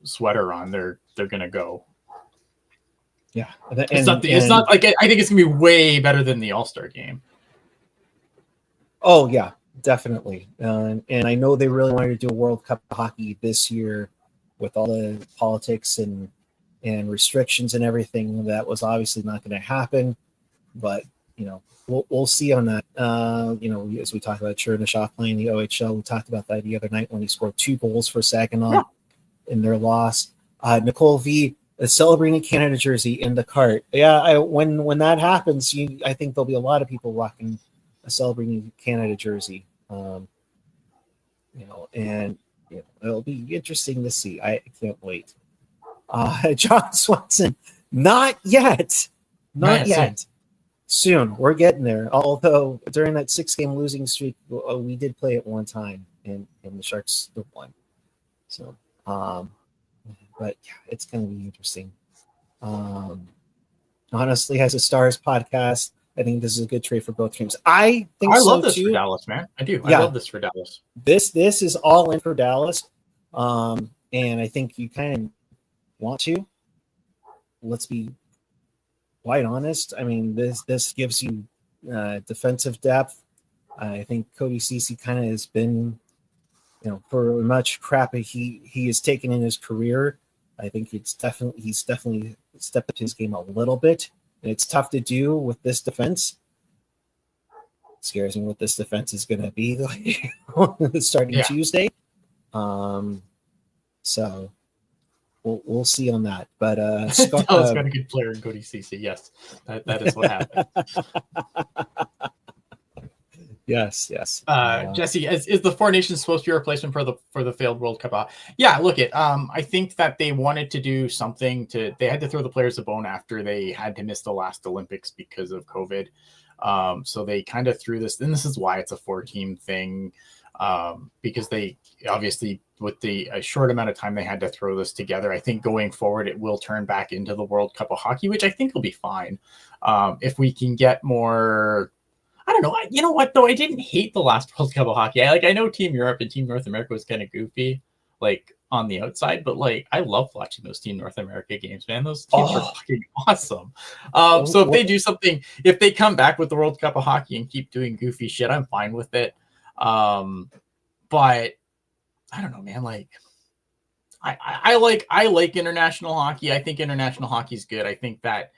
sweater on, they're going to go. Yeah. It's not like, I think it's going to be way better than the All-Star game. Oh yeah, definitely. And I know they really wanted to do a World Cup of hockey this year with all the politics and restrictions and everything. That was obviously not going to happen, but we'll see on that. As we talked about Chernyshov playing the OHL, we talked about that the other night when he scored 2 goals for Saginaw in their loss. Nicole V celebrating Canada jersey in the cart. Yeah, when that happens, I think there'll be a lot of people rocking a celebrating Canada jersey. It'll be interesting to see. I can't wait. John Swanson, not yet. Soon. We're getting there. Although during that 6-game losing streak, we did play it one time, and the Sharks won. So, but yeah, it's going to be interesting. Honestly, as a Stars podcast, I think this is a good trade for both teams. I love this for Dallas, man. I do. Yeah. I love this for Dallas. This is all in for Dallas. And I think you kind of want to. Let's be quite honest. I mean, this gives you defensive depth. I think Cody Ceci kind of has been, for much crap he has taken in his career. I think he's definitely stepped up his game a little bit. And it's tough to do with this defense. It scares me what this defense is going to be like starting Tuesday. So we'll see on that. But Scott got a good player in Cody Ceci. Yes, that is what happened. Yes. Jesse, is the Four Nations supposed to be a replacement for the failed World Cup? Yeah, look it. I think that they wanted to do something they had to throw the players a bone after they had to miss the last Olympics because of COVID. So they kind of threw this, and this is why it's a 4-team thing, because they obviously, with the short amount of time they had to throw this together, I think going forward it will turn back into the World Cup of Hockey, which I think will be fine. If we can get more. I don't know. You know what, though? I didn't hate the last World Cup of Hockey. I know Team Europe and Team North America was kind of goofy, like, on the outside, but, like, I love watching those Team North America games, man. Those teams are fucking awesome. So if they do something, if they come back with the World Cup of Hockey and keep doing goofy shit, I'm fine with it. But I don't know, man. Like, I like international hockey. I think international hockey is good. I think that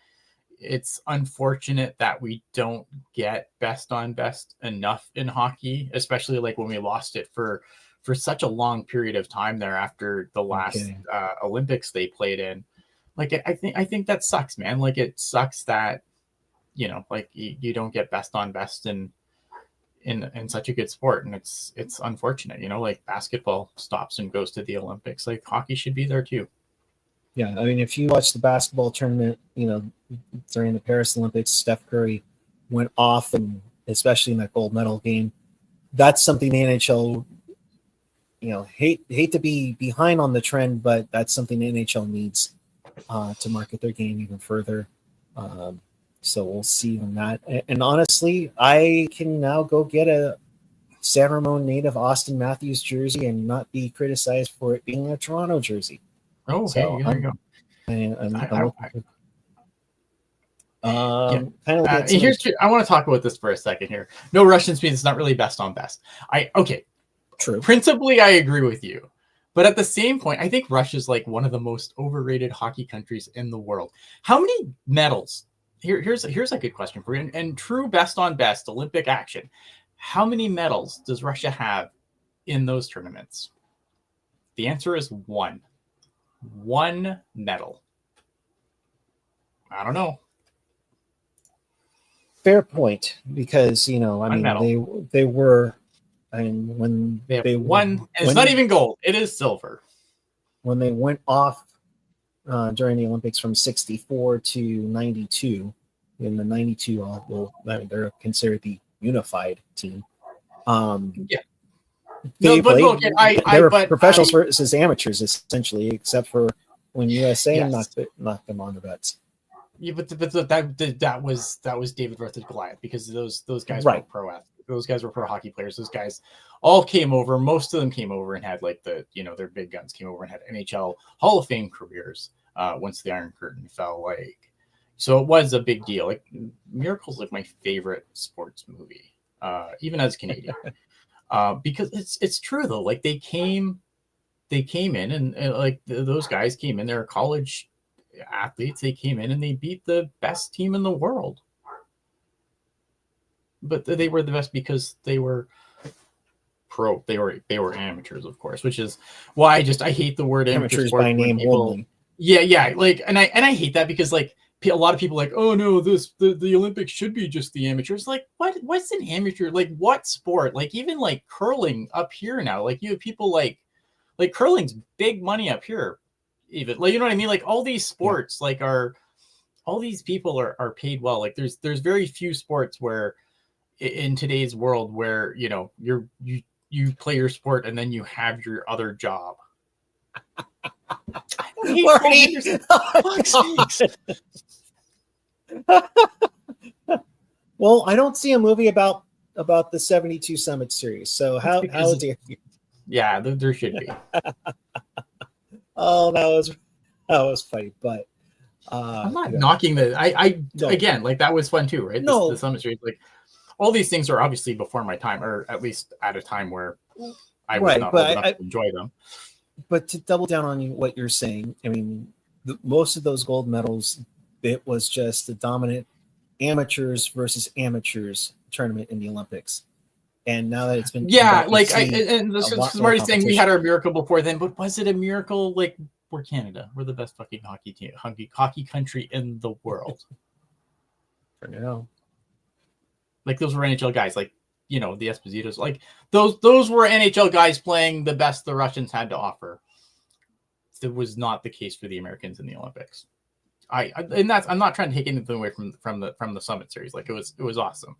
it's unfortunate that we don't get best on best enough in hockey, especially like when we lost it for such a long period of time there after the last Olympics they played in. Like, I think that sucks, man. Like, it sucks that, like you don't get best on best in such a good sport. And it's unfortunate, like basketball stops and goes to the Olympics. Like, hockey should be there too. Yeah, I mean, if you watch the basketball tournament, during the Paris Olympics, Steph Curry went off, and especially in that gold medal game, that's something the NHL, hate to be behind on the trend, but that's something the NHL needs to market their game even further. So we'll see on that. And honestly, I can now go get a San Ramon native Austin Matthews jersey and not be criticized for it being a Toronto jersey. Oh, So hey, there you go. I want to talk about this for a second here. No Russian speed. It's not really best on best. True. Principally, I agree with you, but at the same point, I think Russia's like one of the most overrated hockey countries in the world. How many medals? Here's a good question for you. And true best on best Olympic action. How many medals does Russia have in those tournaments? The answer is one. One medal. I don't know. Fair point, because they were, when they won, and it's not even gold; it is silver. When they went off during the Olympics from 64 to 92, in the 92, they're considered the unified team. They were professionals versus amateurs, essentially, except for when USA knocked them on the bets. Yeah, but that was David versus Goliath, because those guys were pro athletes. Those guys were pro hockey players. Those guys all came over. Most of them came over and had their big guns came over and had NHL Hall of Fame careers once the Iron Curtain fell. So it was a big deal. Like, Miracle's like my favorite sports movie, even as a Canadian, because it's true though. Like, they came in and like those guys came in. They're college athletes. They came in and they beat the best team in the world, but they were the best because they were pro. They were amateurs, of course, which is why I hate the word amateurs by name only. Yeah, like, and I hate that, because like a lot of people are like, oh no, the Olympics should be just the amateurs. Like, what's an amateur? Like, what sport? Like, even like curling up here now, like you have people like curling's big money up here. Even, like, you know what I mean? Like, all these sports, like, all these people are paid well. Like, there's very few sports where in today's world where you play your sport and then you have your other job. Well, I don't see a movie about the 72 Summit Series. So how dare you? Yeah, there should be. Oh, that was funny, but I'm not knocking the. Again, like, that was fun too, right? No, the Summit Series, like, all these things are obviously before my time, or at least at a time where I was not old enough to enjoy them. But to double down on what you're saying, I mean, most of those gold medals, it was just the dominant amateurs versus amateurs tournament in the Olympics. And now that it's been Marty's saying we had our miracle before then, but was it a miracle? Like, we're Canada, we're the best fucking hockey country in the world. For now, like, those were NHL guys, like, the Espositos, like those were NHL guys playing the best the Russians had to offer. It was not the case for the Americans in the Olympics. I'm not trying to take anything away from the Summit Series. Like, it was awesome,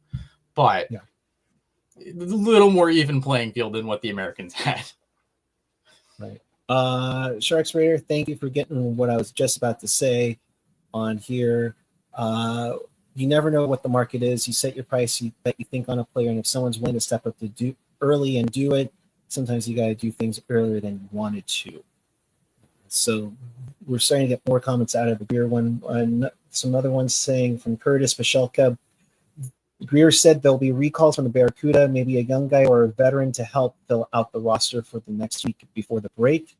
but a little more even playing field than what the Americans had. Right. Sharks Raider, thank you for getting what I was just about to say on here. You never know what the market is. You set your price that you think on a player, and if someone's willing to step up to do early and do it, sometimes you got to do things earlier than you wanted to. So we're starting to get more comments out of the Greer one. Some other ones saying from Curtis Pashelka, Greer said there'll be recalls from the Barracuda, maybe a young guy or a veteran to help fill out the roster for the next week before the break.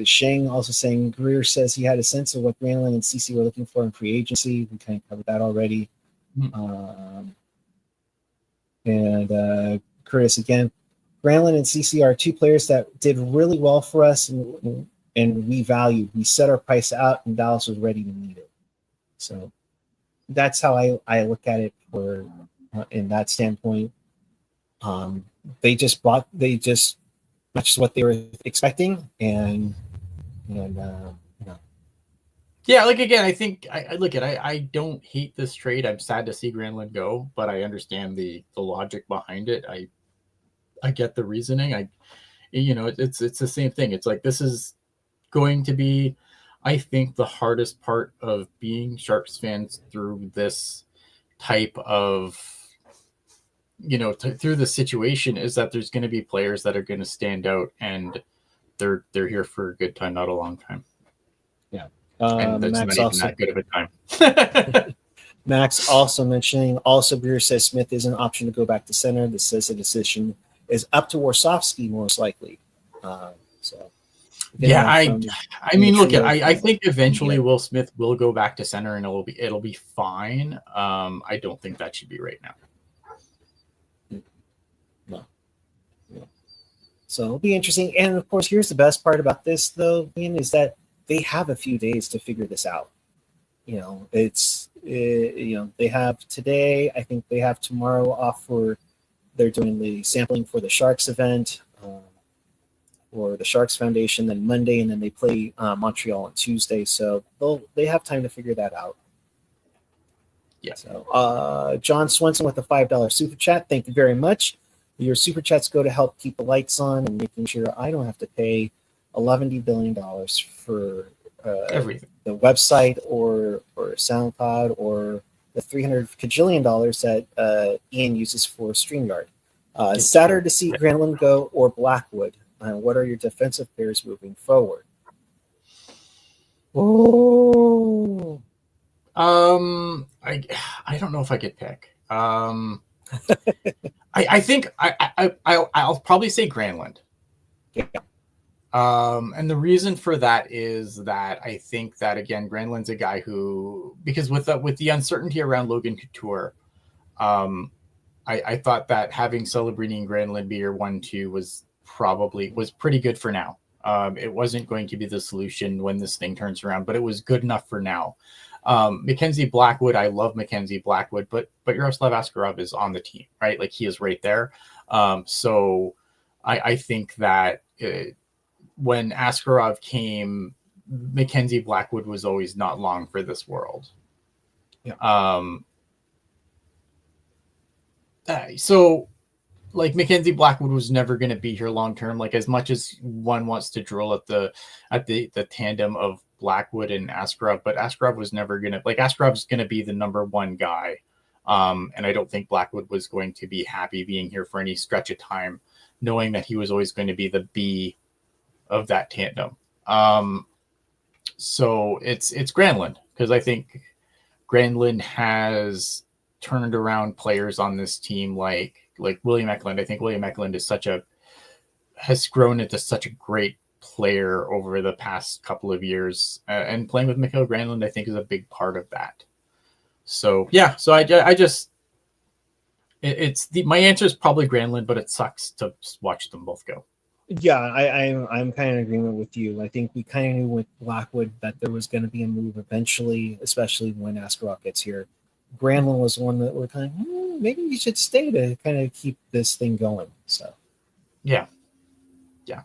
Shang also saying Greer says he had a sense of what Granlund and Ceci were looking for in free agency. We kind of covered that already. And Curtis again, Granlund and Ceci are two players that did really well for us, and we valued. We set our price out, and Dallas was ready to meet it. So that's how I look at it for in that standpoint. They just matched what they were expecting, and And Yeah, like again, I think I look at I don't hate this trade. I'm sad to see Granlund go, but I understand the logic behind it. I get the reasoning. It's the same thing. It's like this is going to be, I think, the hardest part of being Sharks fans through this type of through the situation is that there's going to be players that are going to stand out, and they're here for a good time, not a long time. Yeah. And that's Max not even also that good of a time. Max also mentioning, also Breer says Smith is an option to go back to center. This says the decision is up to Warsofsky most likely. So Yeah, I mean, look at I think eventually yeah. Will Smith will go back to center and it'll be fine. I don't think that should be right now. No. So it'll be interesting. And of course, here's the best part about this, though, Ian, is that they have a few days to figure this out. They have today. I think they have tomorrow off for. They're doing the sampling for the Sharks event, or the Sharks Foundation. Then Monday, and then they play Montreal on Tuesday. So they have time to figure that out. Yeah. So John Swenson with a $5 super chat. Thank you very much. Your super chats go to help keep the lights on and making sure I don't have to pay $11 billion for everything, the website or SoundCloud or the $300 kajillion that Ian uses for StreamYard. Sadder to see Granlund go or Blackwood. What are your defensive pairs moving forward? Oh, I don't know if I could pick. I think I'll probably say Granlund. Yeah. And the reason for that is that I think that again, Granlund's a guy who, because with the uncertainty around Logan Couture, I thought that having Celebrini and Granlund be your 1-2 was pretty good for now. It wasn't going to be the solution when this thing turns around, but it was good enough for now. Mackenzie Blackwood, I love Mackenzie Blackwood, but Yaroslav Askarov is on the team, right? Like he is right there. So I think that when Askarov came, Mackenzie Blackwood was always not long for this world. Yeah. So like Mackenzie Blackwood was never going to be here long term. Like as much as one wants to drill at the tandem of Blackwood and Askarov, but Askarov was never going to, like, Askarov's going to be the number one guy. And I don't think Blackwood was going to be happy being here for any stretch of time, knowing that he was always going to be the B of that tandem. So it's Granlund, because I think Granlund has turned around players on this team like William Eklund. I think William Eklund has grown into such a great player over the past couple of years, and playing with Mikael Granlund, I think, is a big part of that. So yeah, so I just my answer is probably Granlund, but it sucks to watch them both go. Yeah, I'm kind of in agreement with you. I think we kind of knew with Blackwood that there was going to be a move eventually, especially when Askarov gets here. Granlund was one that we're kind of, maybe you should stay to kind of keep this thing going. So yeah.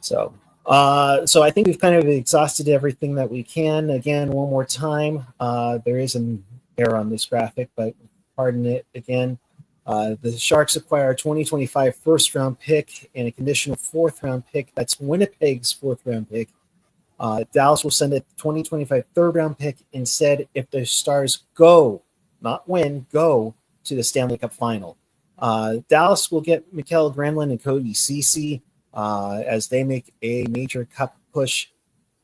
So I think we've kind of exhausted everything that we can. Again, one more time, there is an error on this graphic, but pardon it again. The Sharks acquire a 2025 first-round pick and a conditional fourth-round pick. That's Winnipeg's fourth-round pick. Dallas will send a 2025 third-round pick instead if the Stars go, not win, go to the Stanley Cup Final. Dallas will get Mikael Granlund and Cody Ceci as they make a major cup push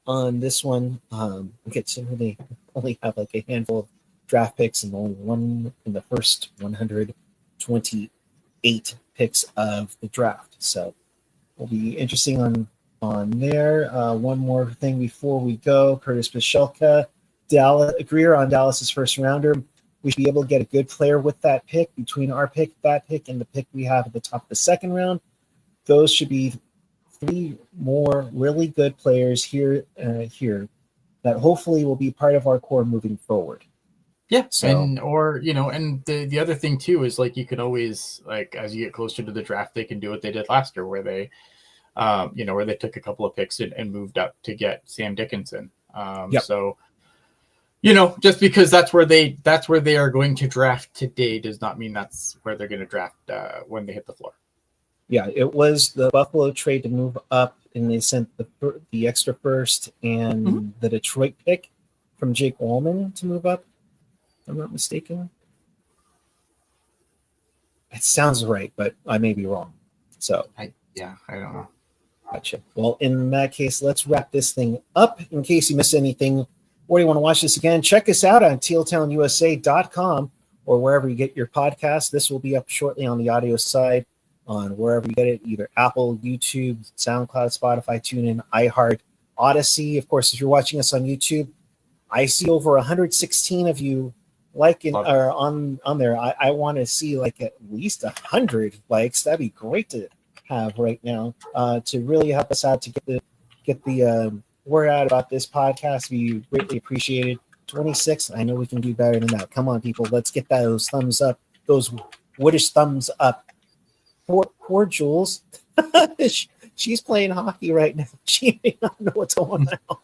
on this one. They only have like a handful of draft picks and only one in the first 128 picks of the draft. So it'll be interesting on there. One more thing before we go. Curtis Pichelka, Greer on Dallas's first rounder. We should be able to get a good player with that pick between our pick, that pick, and the pick we have at the top of the second round. Those should be 3 more really good players here that hopefully will be part of our core moving forward. Yeah. So, and the other thing too is, like, you can always, like, as you get closer to the draft, they can do what they did last year, where they where they took a couple of picks and moved up to get Sam Dickinson. So, just because that's where they are going to draft today does not mean that's where they're going to draft when they hit the floor. Yeah, it was the Buffalo trade to move up, and they sent the extra first and the Detroit pick from Jake Wallman to move up. If I'm not mistaken. It sounds right, but I may be wrong. So I don't know. Gotcha. Well, in that case, let's wrap this thing up. In case you missed anything, or you want to watch this again, check us out on tealtownusa.com or wherever you get your podcast. This will be up shortly on the audio side on wherever you get it, either Apple, YouTube, SoundCloud, Spotify, TuneIn, iHeart, Odyssey. Of course, if you're watching us on YouTube, I see over 116 of you liking or on there. I want to see like at least 100 likes. That'd be great to have right now to really help us out to get the word out about this podcast. We greatly appreciate it. 26. I know we can do better than that. Come on, people. Let's get those thumbs up. Those woodish thumbs up. Poor Jules. She's playing hockey right now. She may not know what's going on.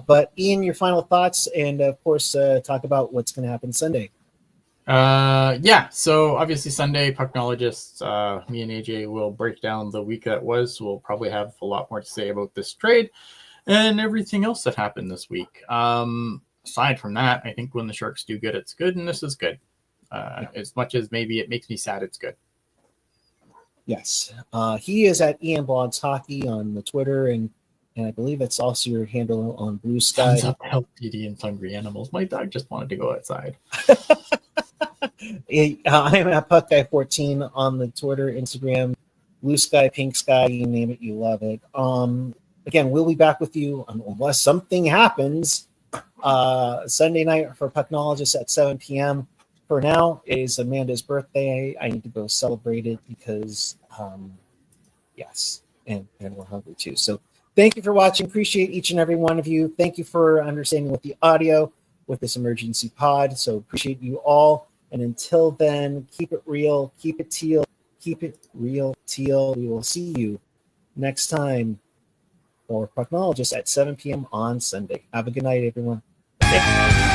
But Ian, your final thoughts, and of course, talk about what's going to happen Sunday. So obviously Sunday, Pucknologists, me and AJ will break down the week that was. We'll probably have a lot more to say about this trade and everything else that happened this week. Aside from that, I think when the Sharks do good, it's good, and this is good. As much as maybe it makes me sad, it's good. Yes. He is at Ian Blogs Hockey on the Twitter, and I believe it's also your handle on Blue Sky. Thumbs up, help PD and hungry animals. My dog just wanted to go outside. I'm at Puck Guy 14 on the Twitter, Instagram, Blue Sky, Pink Sky, you name it, you love it. Again, we'll be back with you unless something happens Sunday night for Pucknologists at 7 p.m. For now, it is Amanda's birthday. I need to go celebrate it because, yes, and we're hungry too. So thank you for watching. Appreciate each and every one of you. Thank you for understanding with the audio with this emergency pod. So appreciate you all. And until then, keep it real, keep it teal, keep it real, teal. We will see you next time for Pucknologists at 7 p.m. on Sunday. Have a good night, everyone. Okay.